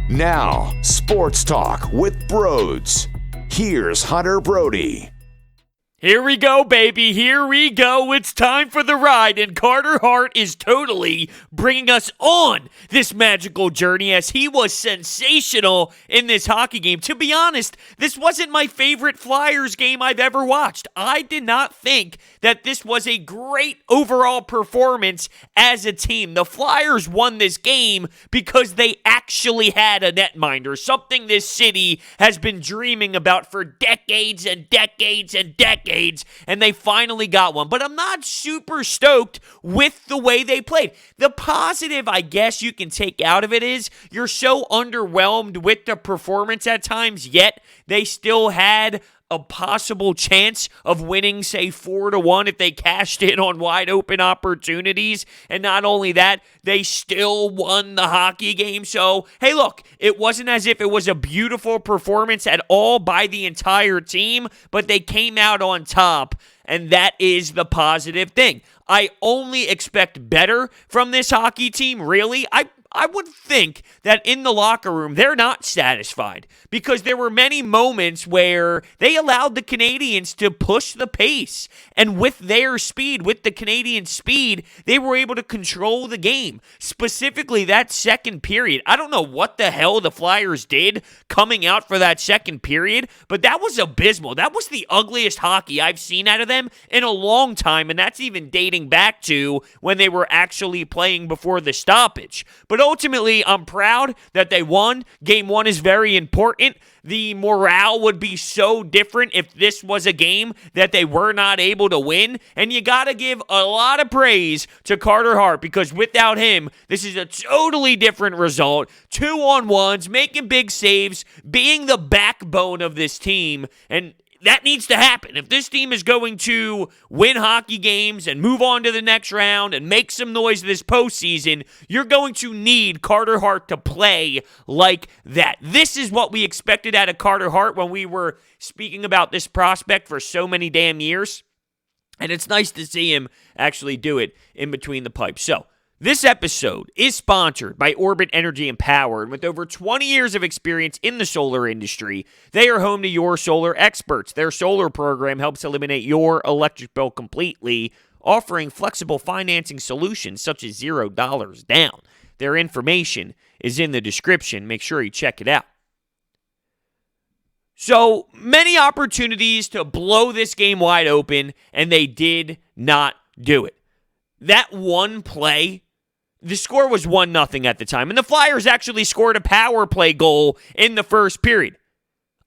Now, Sports Talk with Broads. Here's Hunter Brody. Here we go, baby. Here we go. It's time for the ride, and Carter Hart is totally bringing us on this magical journey as he was sensational in this hockey game. To be honest, this wasn't my favorite Flyers game I've ever watched. I did not think that this was a great overall performance as a team. The Flyers won this game because they actually had a netminder, something this city has been dreaming about for decades and decades and decades. And they finally got one. But I'm not super stoked with the way they played. The positive, I guess, you can take out of it is you're so underwhelmed with the performance at times, yet they still had a possible chance of winning, say, 4-1 if they cashed in on wide open opportunities. And not only that, they still won the hockey game. So, hey, look, it wasn't as if it was a beautiful performance at all by the entire team, but they came out on top, and that is the positive thing. I only expect better from this hockey team, really. I would think that in the locker room, they're not satisfied because there were many moments where they allowed the Canadiens to push the pace. And with their speed, with the Canadiens' speed, they were able to control the game. Specifically, that second period. I don't know what the hell the Flyers did coming out for that second period, but that was abysmal. That was the ugliest hockey I've seen out of them in a long time, and that's even dating back to when they were actually playing before the stoppage. But ultimately, I'm proud that they won. Game one is very important. The morale would be so different if this was a game that they were not able to win. And you got to give a lot of praise to Carter Hart because without him, this is a totally different result. 2-on-1s, making big saves, being the backbone of this team. And that needs to happen. If this team is going to win hockey games and move on to the next round and make some noise this postseason, you're going to need Carter Hart to play like that. This is what we expected out of Carter Hart when we were speaking about this prospect for so many damn years. And it's nice to see him actually do it in between the pipes. So, this episode is sponsored by Orbit Energy and Power, and with over 20 years of experience in the solar industry, they are home to your solar experts. Their solar program helps eliminate your electric bill completely, offering flexible financing solutions such as $0 down. Their information is in the description. Make sure you check it out. So, many opportunities to blow this game wide open, and they did not do it. That one play, the score was 1-0 at the time, and the Flyers actually scored a power play goal in the first period.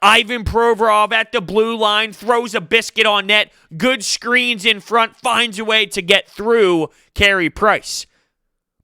Ivan Provorov at the blue line throws a biscuit on net, good screens in front, finds a way to get through Carey Price.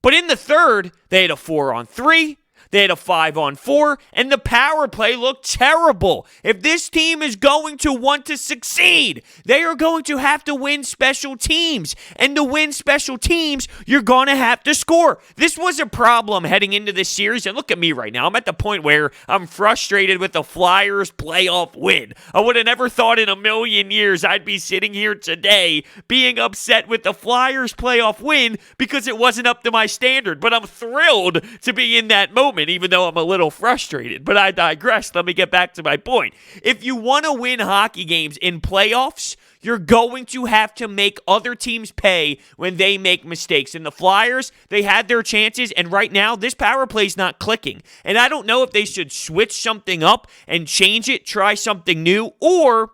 But in the third, they had a 4-on-3. They had a 5-on-4, and the power play looked terrible. If this team is going to want to succeed, they are going to have to win special teams. And to win special teams, you're going to have to score. This was a problem heading into this series, and look at me right now. I'm at the point where I'm frustrated with the Flyers playoff win. I would have never thought in a million years I'd be sitting here today being upset with the Flyers playoff win because it wasn't up to my standard. But I'm thrilled to be in that moment, even though I'm a little frustrated. But I digress. Let me get back to my point. If you want to win hockey games in playoffs, you're going to have to make other teams pay when they make mistakes. And the Flyers, they had their chances, and right now, this power play's not clicking. And I don't know if they should switch something up and change it, try something new, or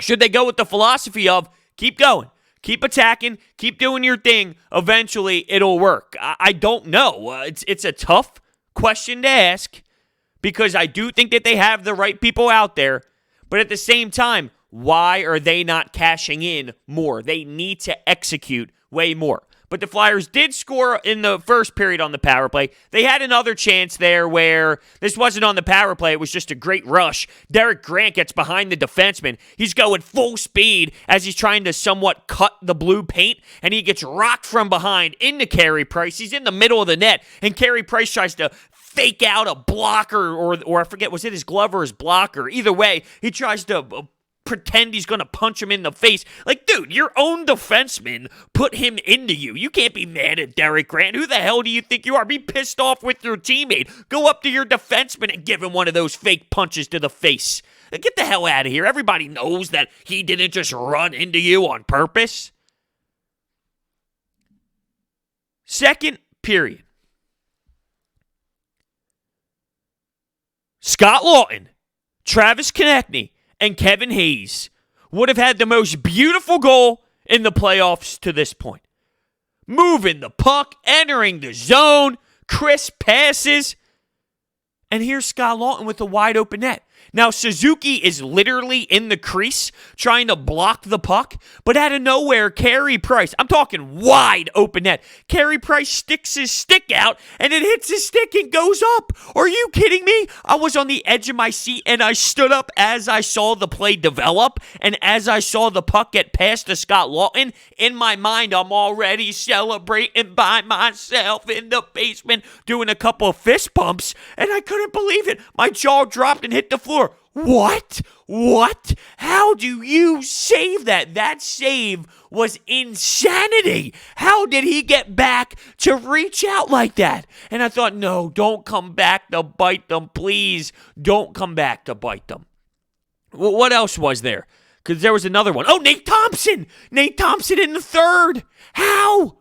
should they go with the philosophy of keep going, keep attacking, keep doing your thing. Eventually, it'll work. I don't know. It's a tough question to ask because I do think that they have the right people out there, but at the same time, why are they not cashing in more? They need to execute way more. But the Flyers did score in the first period on the power play. They had another chance there where this wasn't on the power play. It was just a great rush. Derek Grant gets behind the defenseman. He's going full speed as he's trying to somewhat cut the blue paint, and he gets rocked from behind into Carey Price. He's in the middle of the net, and Carey Price tries to fake out a blocker, or I forget, was it his glove or his blocker? Either way, he tries to pretend he's going to punch him in the face. Like, dude, your own defenseman put him into you. You can't be mad at Derek Grant. Who the hell do you think you are? Be pissed off with your teammate. Go up to your defenseman and give him one of those fake punches to the face. Get the hell out of here. Everybody knows that he didn't just run into you on purpose. Second period. Scott Laughton, Travis Konechny, and Kevin Hayes would have had the most beautiful goal in the playoffs to this point. Moving the puck, entering the zone, crisp passes. And here's Scott Laughton with a wide open net. Now, Suzuki is literally in the crease trying to block the puck, but out of nowhere, Carey Price, I'm talking wide open net, Carey Price sticks his stick out, and it hits his stick and goes up. Are you kidding me? I was on the edge of my seat, and I stood up as I saw the play develop, and as I saw the puck get past to Scott Laughton. In my mind, I'm already celebrating by myself in the basement, doing a couple of fist bumps, and I couldn't believe it. My jaw dropped and hit the floor. What? How do you save that? That save was insanity. How did he get back to reach out like that? And I thought, no, don't come back to bite them, please. Don't come back to bite them. Well, what else was there? Because there was another one. Oh, Nate Thompson in the third. How?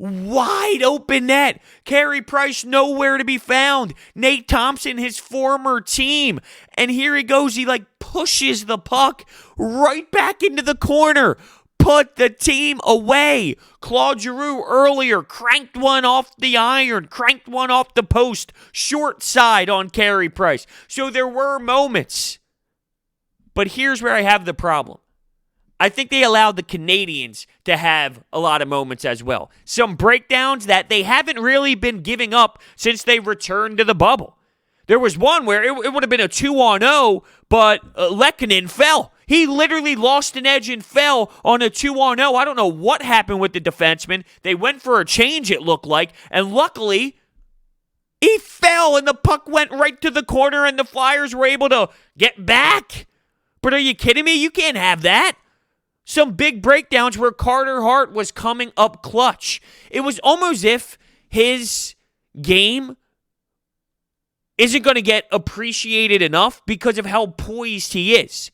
Wide open net. Carey Price nowhere to be found. Nate Thompson, his former team. And here he goes. He pushes the puck right back into the corner. Put the team away. Claude Giroux earlier cranked one off the iron. Cranked one off the post. Short side on Carey Price. So there were moments. But here's where I have the problem. I think they allowed the Canadiens to have a lot of moments as well. Some breakdowns that they haven't really been giving up since they returned to the bubble. There was one where it would have been a 2-on-0, but Lehkonen fell. He literally lost an edge and fell on a 2-on-0. I don't know what happened with the defenseman. They went for a change, it looked like, and luckily, he fell and the puck went right to the corner and the Flyers were able to get back. But are you kidding me? You can't have that. Some big breakdowns where Carter Hart was coming up clutch. It was almost as if his game isn't going to get appreciated enough because of how poised he is.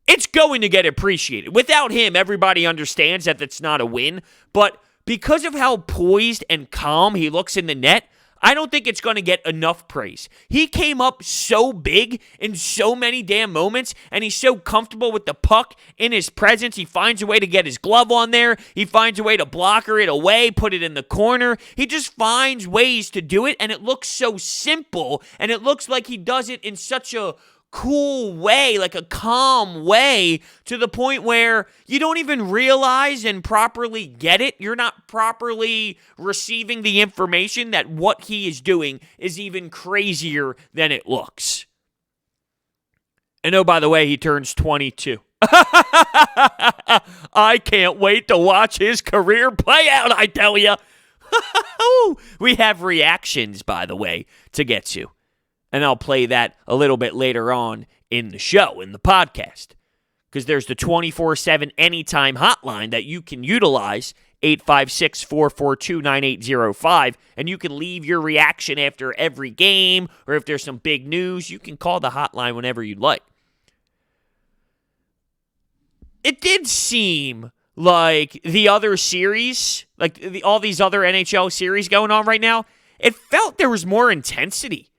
It's going to get appreciated. Without him, everybody understands that that's not a win. But because of how poised and calm he looks in the net, I don't think it's going to get enough praise. He came up so big in so many damn moments, and he's so comfortable with the puck in his presence. He finds a way to get his glove on there. He finds a way to blocker it away, put it in the corner. He just finds ways to do it, and it looks so simple, and it looks like he does it in such a cool way, like a calm way, to the point where you don't even realize and properly get it. You're not properly receiving the information that what he is doing is even crazier than it looks. And oh, by the way, he turns 22. I can't wait to watch his career play out, I tell you. We have reactions, by the way, to get to. And I'll play that a little bit later on in the show, in the podcast. Because there's the 24/7 anytime hotline that you can utilize, 856-442-9805. And you can leave your reaction after every game, or if there's some big news, you can call the hotline whenever you'd like. It did seem like the other series, all these other NHL series going on right now, it felt there was more intensity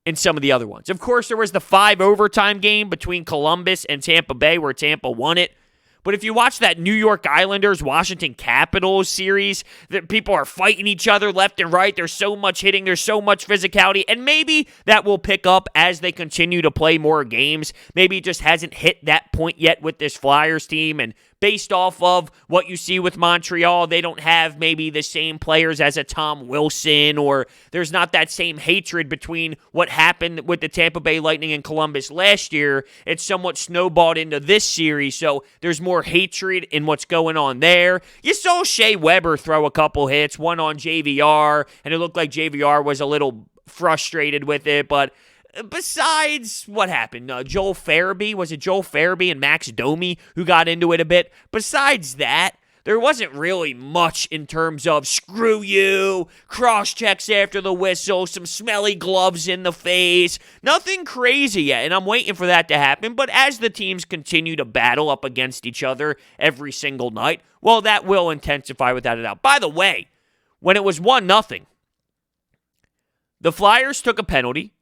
in some of the other ones. Of course, there was the 5 overtime game between Columbus and Tampa Bay where Tampa won it. But if you watch that New York Islanders, Washington Capitals series, that people are fighting each other left and right. There's so much hitting. There's so much physicality. And maybe that will pick up as they continue to play more games. Maybe it just hasn't hit that point yet with this Flyers team. And based off of what you see with Montreal, they don't have maybe the same players as a Tom Wilson, or there's not that same hatred between what happened with the Tampa Bay Lightning and Columbus last year. It's somewhat snowballed into this series, so there's more hatred in what's going on there. You saw Shea Weber throw a couple hits, one on JVR, and it looked like JVR was a little frustrated with it, but besides what happened, Joel Farabee, was it Joel Farabee and Max Domi who got into it a bit? Besides that, there wasn't really much in terms of screw you, cross-checks after the whistle, some smelly gloves in the face. Nothing crazy yet, and I'm waiting for that to happen. But as the teams continue to battle up against each other every single night, well, that will intensify without a doubt. By the way, when it was 1-0, the Flyers took a penalty.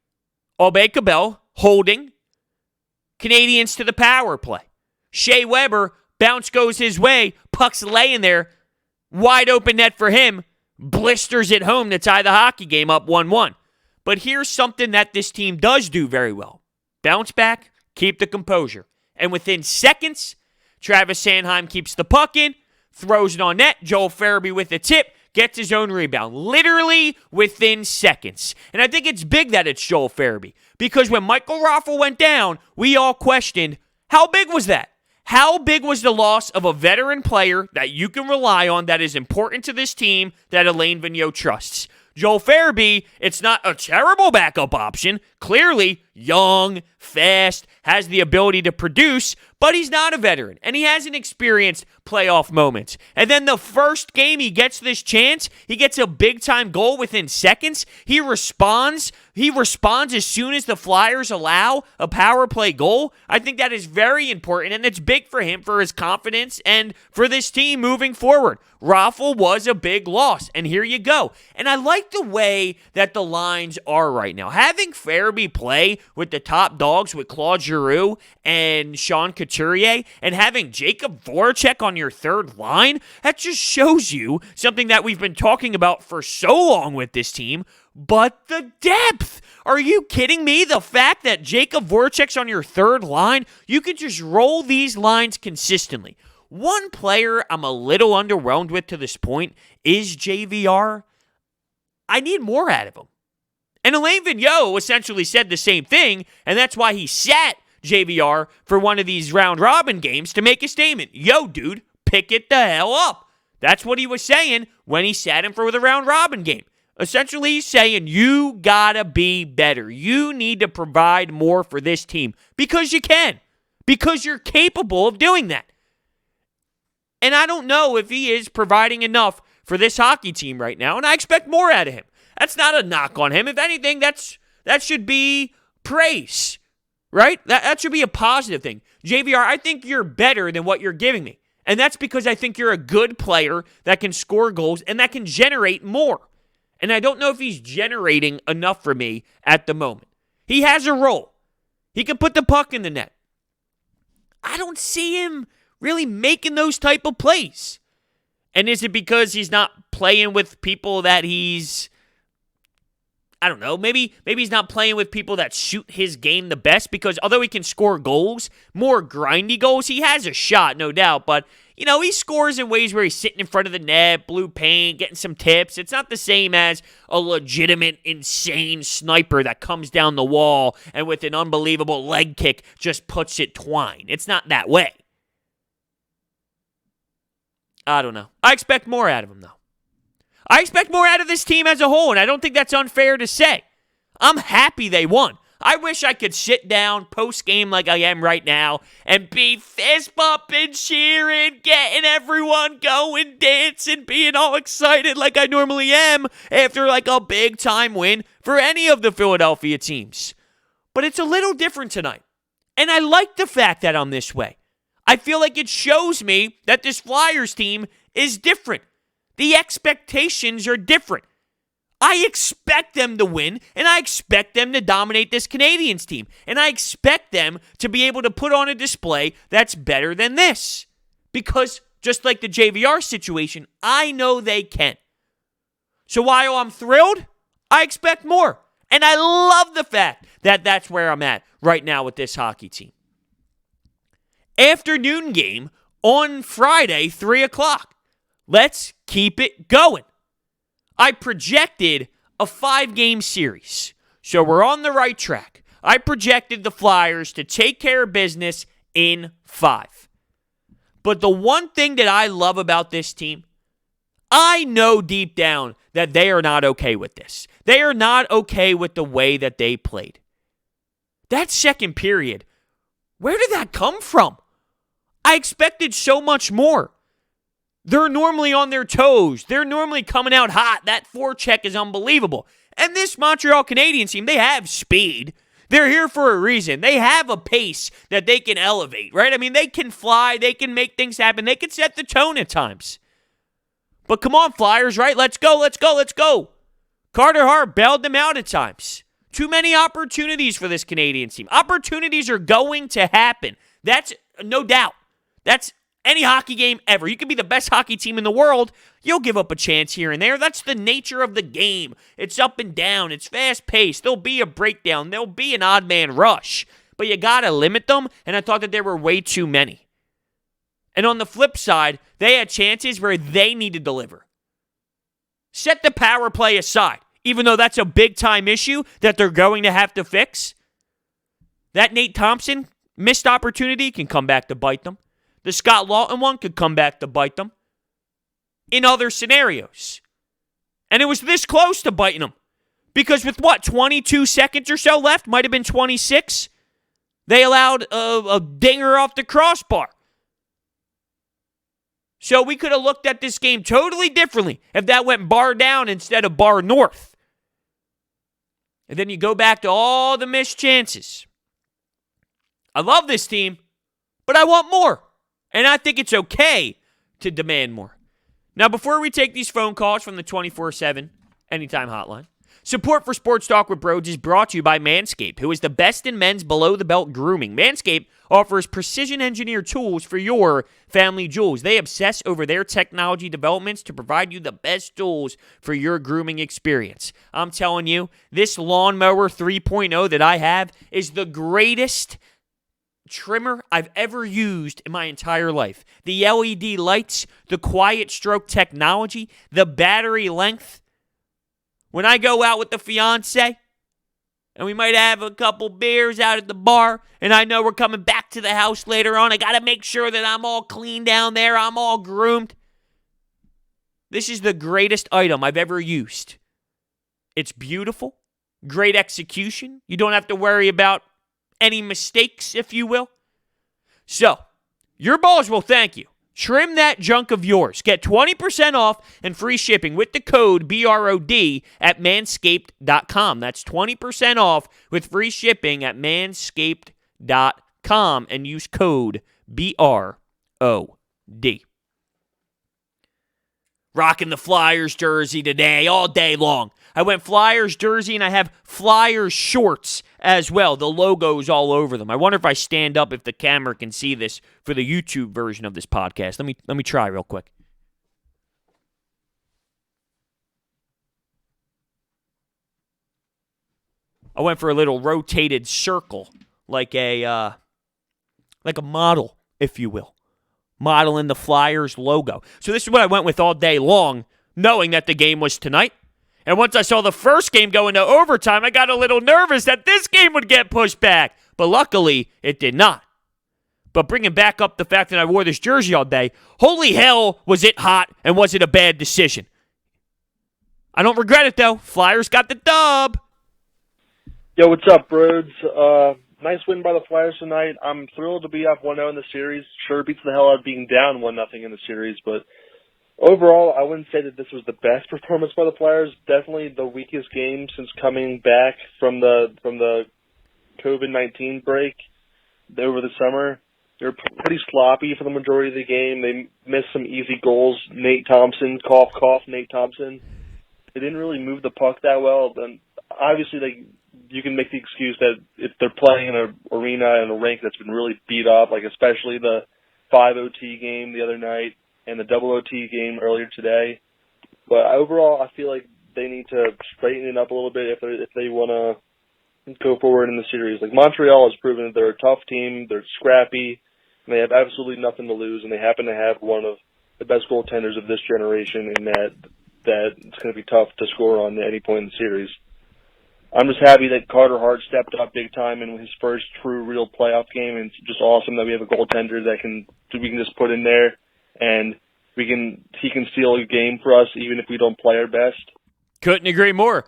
Aubé-Kubel holding. Canadiens to the power play. Shea Weber, bounce goes his way. Puck's laying there. Wide open net for him. Blisters it home to tie the hockey game up 1-1. But here's something that this team does do very well. Bounce back, keep the composure. And within seconds, Travis Sanheim keeps the puck in, throws it on net. Joel Farabee with the tip. Gets his own rebound, literally within seconds. And I think it's big that it's Joel Farabee, because when Michael Raffl went down, we all questioned, how big was that? How big was the loss of a veteran player that you can rely on, that is important to this team, that Alain Vigneault trusts? Joel Farabee, it's not a terrible backup option. Clearly, young, fast, has the ability to produce, but he's not a veteran, and he hasn't experienced playoff moments. And then the first game he gets this chance, he gets a big-time goal within seconds. He responds as soon as the Flyers allow a power play goal. I think that is very important, and it's big for him, for his confidence, and for this team moving forward. Raffl was a big loss, and here you go. And I like the way that the lines are right now. Having Farabee play with the top dogs, with Claude Giroux and Sean Couturier, and having Jacob Voracek on your third line, that just shows you something that we've been talking about for so long with this team, but the depth. Are you kidding me? The fact that Jacob Voracek's on your third line, you can just roll these lines consistently. One player I'm a little underwhelmed with to this point is JVR. I need more out of him. And Alain Vigneault essentially said the same thing, and that's why he sat JVR for one of these round-robin games to make a statement. Yo, dude, pick it the hell up. That's what he was saying when he sat him for the round-robin game. Essentially, he's saying, you gotta be better. You need to provide more for this team because you can, because you're capable of doing that. And I don't know if he is providing enough for this hockey team right now, and I expect more out of him. That's not a knock on him. If anything, that should be praise, right? That should be a positive thing. JVR, I think you're better than what you're giving me. And that's because I think you're a good player that can score goals and that can generate more. And I don't know if he's generating enough for me at the moment. He has a role. He can put the puck in the net. I don't see him really making those type of plays. And is it because he's not playing with people that he's, I don't know, maybe he's not playing with people that shoot his game the best, because although he can score goals, more grindy goals, he has a shot, no doubt, but, you know, he scores in ways where he's sitting in front of the net, blue paint, getting some tips. It's not the same as a legitimate, insane sniper that comes down the wall and with an unbelievable leg kick just puts it twine. It's not that way. I don't know. I expect more out of him, though. I expect more out of this team as a whole, and I don't think that's unfair to say. I'm happy they won. I wish I could sit down post-game like I am right now and be fist-bumping, cheering, getting everyone going, dancing, being all excited like I normally am after like a big-time win for any of the Philadelphia teams. But it's a little different tonight, and I like the fact that I'm this way. I feel like it shows me that this Flyers team is different. The expectations are different. I expect them to win, and I expect them to dominate this Canadiens team. And I expect them to be able to put on a display that's better than this. Because, just like the JVR situation, I know they can. So while I'm thrilled, I expect more. And I love the fact that that's where I'm at right now with this hockey team. Afternoon game on Friday, 3 o'clock. Let's keep it going. I projected a 5-game series, so we're on the right track. I projected the Flyers to take care of business in 5. But the one thing that I love about this team, I know deep down that they are not okay with this. They are not okay with the way that they played. That second period, where did that come from? I expected so much more. They're normally on their toes. They're normally coming out hot. That forecheck is unbelievable. And this Montreal Canadiens team, they have speed. They're here for a reason. They have a pace that they can elevate, right? I mean, they can fly. They can make things happen. They can set the tone at times. But come on, Flyers, right? Let's go, let's go, let's go. Carter Hart bailed them out at times. Too many opportunities for this Canadiens team. Opportunities are going to happen. That's no doubt. That's any hockey game ever. You can be the best hockey team in the world. You'll give up a chance here and there. That's the nature of the game. It's up and down. It's fast-paced. There'll be a breakdown. There'll be an odd man rush. But you got to limit them, and I thought that there were way too many. And on the flip side, they had chances where they need to deliver. Set the power play aside, even though that's a big-time issue that they're going to have to fix. That Nate Thompson missed opportunity can come back to bite them. The Scott Laughton one could come back to bite them in other scenarios. And it was this close to biting them. Because with 22 seconds or so left, might have been 26, they allowed a dinger off the crossbar. So we could have looked at this game totally differently if that went bar down instead of bar north. And then you go back to all the missed chances. I love this team, but I want more. And I think it's okay to demand more. Now, before we take these phone calls from the 24/7 Anytime Hotline, support for Sports Talk with Bros is brought to you by Manscaped, who is the best in men's below-the-belt grooming. Manscaped offers precision-engineered tools for your family jewels. They obsess over their technology developments to provide you the best tools for your grooming experience. I'm telling you, this Lawnmower 3.0 that I have is the greatest trimmer I've ever used in my entire life. The LED lights, the quiet stroke technology, the battery length. When I go out with the fiance, and we might have a couple beers out at the bar, and I know we're coming back to the house later on, I got to make sure that I'm all clean down there, I'm all groomed. This is the greatest item I've ever used. It's beautiful, great execution. You don't have to worry about any mistakes, if you will. So, your balls will thank you. Trim that junk of yours. Get 20% off and free shipping with the code BROD at manscaped.com. That's 20% off with free shipping at manscaped.com and use code BROD. Rocking the Flyers jersey today, all day long. I went Flyers jersey, and I have Flyers shorts as well. The logo's all over them. I wonder if I stand up if the camera can see this for the YouTube version of this podcast. Let me try real quick. I went for a little rotated circle, like a model, if you will. Modeling the Flyers logo. So this is what I went with all day long, knowing that the game was tonight. And once I saw the first game go into overtime, I got a little nervous that this game would get pushed back. But luckily, it did not. But bringing back up the fact that I wore this jersey all day, holy hell, was it hot and was it a bad decision? I don't regret it, though. Flyers got the dub. Yo, what's up, Broads? Nice win by the Flyers tonight. I'm thrilled to be up 1-0 in the series. Sure beats the hell out of being down 1-0 in the series, but overall, I wouldn't say that this was the best performance by the Flyers. Definitely the weakest game since coming back from the COVID-19 break over the summer. They were pretty sloppy for the majority of the game. They missed some easy goals. Nate Thompson, cough, cough, Nate Thompson. They didn't really move the puck that well. Then obviously, you can make the excuse that if they're playing in an arena and a rink that's been really beat up, like especially the 5 OT game the other night and the double OT game earlier today. But overall, I feel like they need to straighten it up a little bit if they want to go forward in the series. Like Montreal has proven that they're a tough team, they're scrappy, and they have absolutely nothing to lose, and they happen to have one of the best goaltenders of this generation in that it's going to be tough to score on at any point in the series. I'm just happy that Carter Hart stepped up big time in his first true real playoff game, and it's just awesome that we have a goaltender that we can just put in there and he can steal a game for us even if we don't play our best. Couldn't agree more.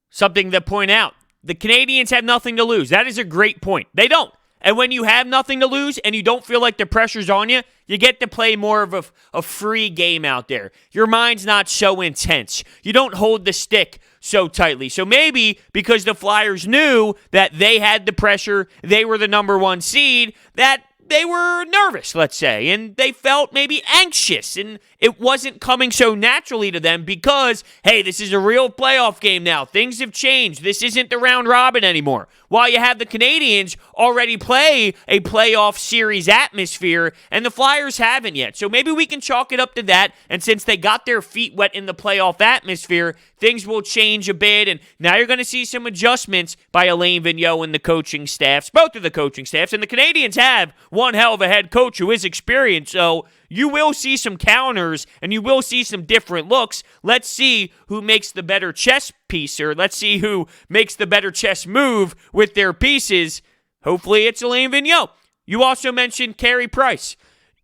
Something to point out. the Canadiens have nothing to lose. That is a great point. They don't. And when you have nothing to lose and you don't feel like the pressure's on you, you get to play more of a free game out there. Your mind's not so intense. You don't hold the stick so tightly. So maybe because the Flyers knew that they had the pressure, they were the number one seed, that they were nervous, let's say, and they felt maybe anxious, and it wasn't coming so naturally to them because, hey, this is a real playoff game now. Things have changed. This isn't the round robin anymore. While you have the Canadiens already play a playoff series atmosphere, and the Flyers haven't yet. So maybe we can chalk it up to that, and since they got their feet wet in the playoff atmosphere, things will change a bit, and now you're going to see some adjustments by Alain Vigneault and the coaching staffs, both of the coaching staffs, and the Canadiens have one hell of a head coach who is experienced, so you will see some counters, and you will see some different looks. Let's see who makes the better chess piece, or let's see who makes the better chess move with their pieces. Hopefully it's Alain Vigneault. You also mentioned Carey Price.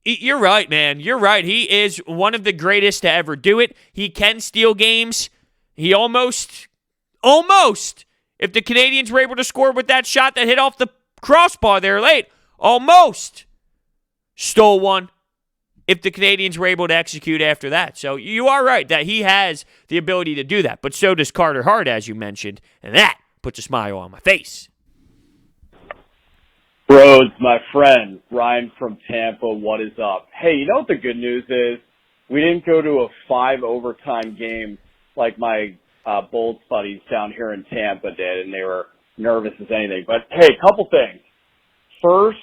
You're right, man. You're right. He is one of the greatest to ever do it. He can steal games. He almost, if the Canadiens were able to score with that shot that hit off the crossbar there late, almost stole one if the Canadiens were able to execute after that. So you are right that he has the ability to do that, but so does Carter Hart, as you mentioned, and that puts a smile on my face. Rhodes, my friend, Ryan from Tampa, what is up? Hey, you know what the good news is? We didn't go to a 5-overtime game like my Bolts buddies down here in Tampa did, and they were nervous as anything. But, hey, a couple things. First,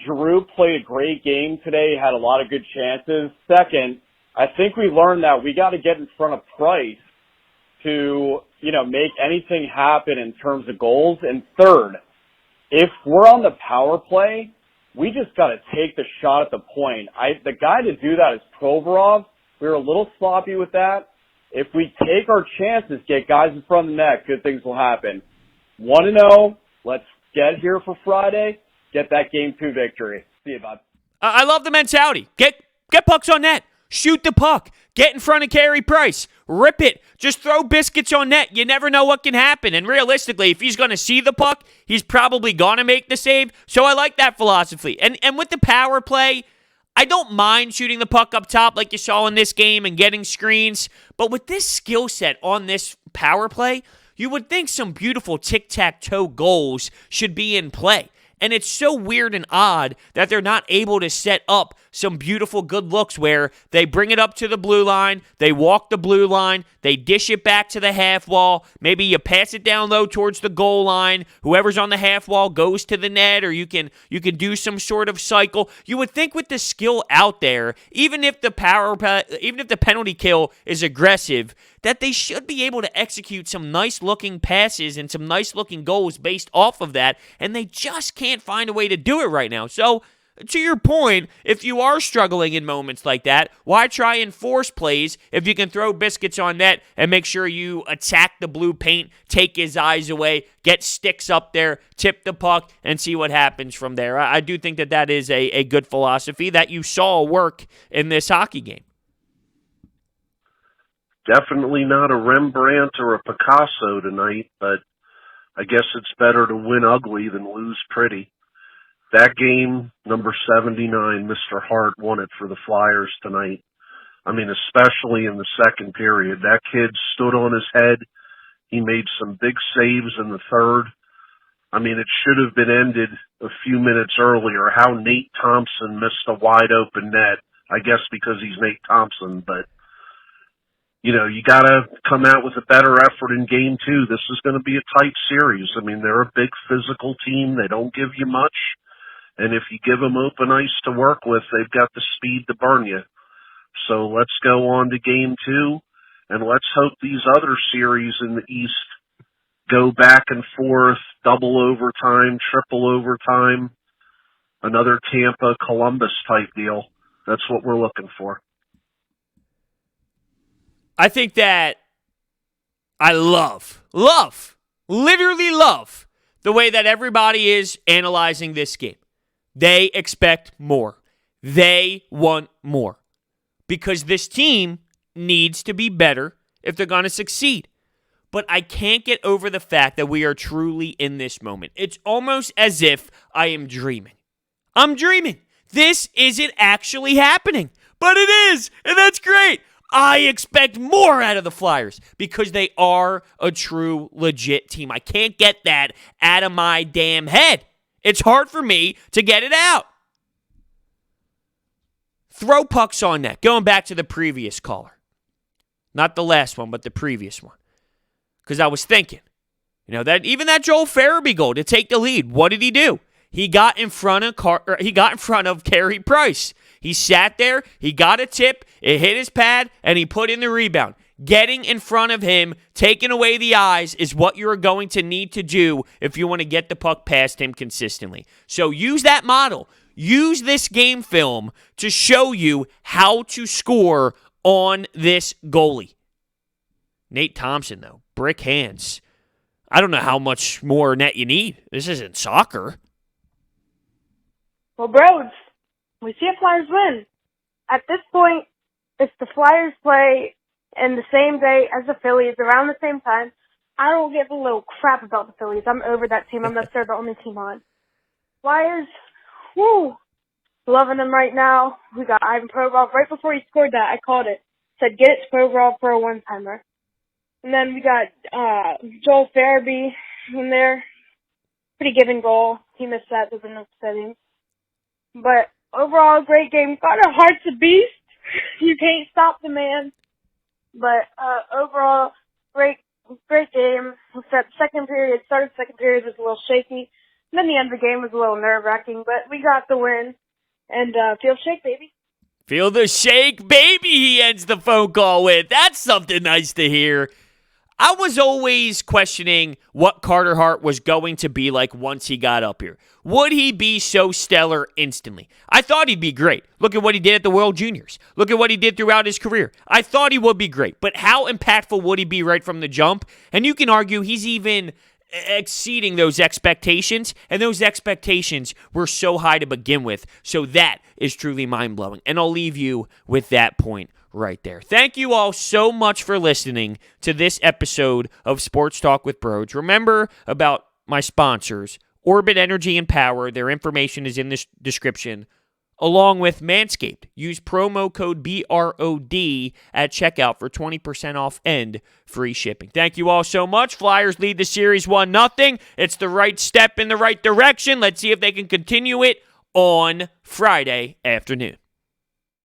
Giroux played a great game today, had a lot of good chances. Second, I think we learned that we got to get in front of Price to, make anything happen in terms of goals. And third, if we're on the power play, we just got to take the shot at the point. The guy to do that is Provorov. We were a little sloppy with that. If we take our chances, get guys in front of the net, good things will happen. 1-0, let's get here for Friday, get that Game 2 victory. See you, bud. I love the mentality. Get pucks on net. Shoot the puck. Get in front of Carey Price. Rip it. Just throw biscuits on net. You never know what can happen. And realistically, if he's going to see the puck, he's probably going to make the save. So I like that philosophy. And with the power play, I don't mind shooting the puck up top like you saw in this game and getting screens. But with this skill set on this power play, you would think some beautiful tic-tac-toe goals should be in play. And it's so weird and odd that they're not able to set up some beautiful good looks where they bring it up to the blue line, they walk the blue line, they dish it back to the half wall, maybe you pass it down low towards the goal line, whoever's on the half wall goes to the net, or you can do some sort of cycle. You would think with the skill out there, even if the penalty kill is aggressive, that they should be able to execute some nice-looking passes and some nice-looking goals based off of that, and they just can't find a way to do it right now. So, to your point, if you are struggling in moments like that, why try and force plays if you can throw biscuits on net and make sure you attack the blue paint, take his eyes away, get sticks up there, tip the puck, and see what happens from there? I do think that is a good philosophy that you saw work in this hockey game. Definitely not a Rembrandt or a Picasso tonight, but I guess it's better to win ugly than lose pretty. That game, number 79, Mr. Hart won it for the Flyers tonight. I mean, especially in the second period. That kid stood on his head. He made some big saves in the third. I mean, it should have been ended a few minutes earlier. How Nate Thompson missed a wide open net, I guess because he's Nate Thompson, but you got to come out with a better effort in Game 2. This is going to be a tight series. I mean, they're a big physical team. They don't give you much. And if you give them open ice to work with, they've got the speed to burn you. So let's go on to Game 2, and let's hope these other series in the East go back and forth, double overtime, triple overtime, another Tampa-Columbus type deal. That's what we're looking for. I think that I literally love the way that everybody is analyzing this game. They expect more. They want more. Because this team needs to be better if they're going to succeed. but I can't get over the fact that we are truly in this moment. It's almost as if I am dreaming. I'm dreaming. This isn't actually happening, but it is, and that's great. I expect more out of the Flyers because they are a true, legit team. I can't get that out of my damn head. It's hard for me to get it out. Throw pucks on net. Going back to the previous caller. Not the last one, but the previous one. Because I was thinking, that even that Joel Farabee goal to take the lead, what did he do? He got in front of Carey Price. He sat there, he got a tip, it hit his pad, and he put in the rebound. Getting in front of him, taking away the eyes, is what you're going to need to do if you want to get the puck past him consistently. So use that model. Use this game film to show you how to score on this goalie. Nate Thompson, though, brick hands. I don't know how much more net you need. This isn't soccer. Well, bros, we see if Flyers win. At this point, if the Flyers play in the same day as the Phillies, around the same time, I don't give a little crap about the Phillies. I'm over that team unless they're the only team on. Flyers, woo, loving them right now. We got Ivan Provorov. Right before he scored that, I called it. Said, get it to Provorov for a one-timer. And then we got Joel Farabee in there. Pretty given goal. He missed that. Those are no settings. But overall, great game. Carter Hart's a beast. You can't stop the man. But overall, great game. Except second period, started second period was a little shaky. And then the end of the game was a little nerve-wracking. But we got the win. And feel shake, baby. Feel the shake, baby, he ends the phone call with. That's something nice to hear. I was always questioning what Carter Hart was going to be like once he got up here. Would he be so stellar instantly? I thought he'd be great. Look at what he did at the World Juniors. Look at what he did throughout his career. I thought he would be great, but how impactful would he be right from the jump? And you can argue he's even exceeding those expectations, and those expectations were so high to begin with. So that is truly mind-blowing, and I'll leave you with that point right there. Thank you all so much for listening to this episode of Sports Talk with Broads. Remember about my sponsors, Orbit Energy and Power. Their information is in the description, along with Manscaped. Use promo code BROD at checkout for 20% off and free shipping. Thank you all so much. Flyers lead the series 1-0. It's the right step in the right direction. Let's see if they can continue it on Friday afternoon.